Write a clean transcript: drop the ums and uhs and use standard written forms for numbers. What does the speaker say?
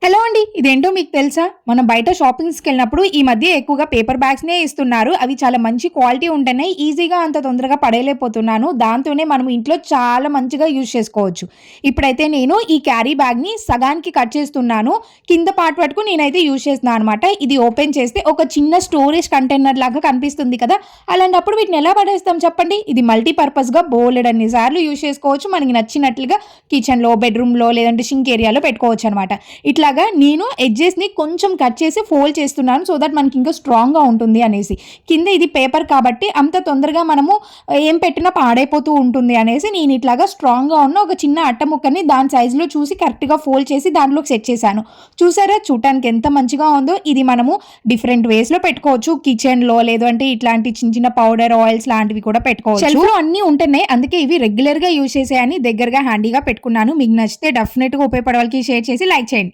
Hello అండి. ఇదేంటో మీకు తెలుసా? మనం బయట షాపింగ్స్‌కెళ్ళినప్పుడు ఈ మధ్య ఎక్కువగా పేపర్ బ్యాగ్స్‌నే ఇస్తున్నారు. అవి చాలా మంచి క్వాలిటీ ఉంటున్నాయి. ఈజీగా అంత తొందరగా పడేయలేకపోతున్నాను. దాంతోనే మనం ఇంట్లో చాలా మంచిగా యూజ్ చేసుకోవచ్చు. ఇప్పుడైతే నేను ఈ క్యారీ బ్యాగ్‌ని సగానికి కట్ చేస్తున్నాను. కింద పార్ట్ వరకు నేనైతే యూజ్ చేస్తున్నాను అనమాట. ఇది ఓపెన్ చేస్తే ఒక చిన్న స్టోరేజ్ కంటైనర్ లాగా కనిపిస్తుంది కదా! అలాంటప్పుడు వీటిని ఎలా పడేస్తాం చెప్పండి? ఇది మల్టీ పర్పస్‌గా బోలెడన్ని సార్లు యూజ్ చేసుకోవచ్చు. మనకి నచ్చినట్లుగా కిచెన్‌లో, బెడ్‌రూమ్‌లో లేదంటే షింక్ ఏరియాలో పెట్టుకోవచ్చనమాట. ఇట్లాగా నేను ఎడ్జెస్‌ని కొంచెం కట్ చేసి ఫోల్డ్ చేస్తున్నాను. సో దట్ మనకి ఇంకా స్ట్రాంగ్‌గా ఉంటుంది అనేసి. కింద ఇది పేపర్ కాబట్టి అంత తొందరగా మనము ఏం పెట్టినా పాడైపోతూ ఉంటుంది అనేసి నేను ఇట్లాగా స్ట్రాంగ్‌గా ఉన్న ఒక చిన్న అట్ట ముక్కని దాని సైజులో చూసి కరెక్ట్‌గా ఫోల్డ్ చేసి దాంట్లోకి సెట్ చేశాను. చూసారా చూడటానికి ఎంత మంచిగా ఉందో. ఇది మనము డిఫరెంట్ వేస్‌లో పెట్టుకోవచ్చు. కిచెన్‌లో లేదు అంటే ఇట్లాంటి చిన్న చిన్న పౌడర్ ఆయిల్స్ లాంటివి కూడా పెట్టుకోవచ్చు. షెల్ఫ్‌లో అన్నీ ఉంటున్నాయి. అందుకే ఇవి రెగ్యులర్‌గా యూజ్ చేసేయని దగ్గరగా హ్యాండీగా పెట్టుకున్నాను. మీకు నచ్చితే డెఫినిట్‌గా ఉపయోగపడే వాళ్ళకి షేర్ చేసి లైక్ చేయండి.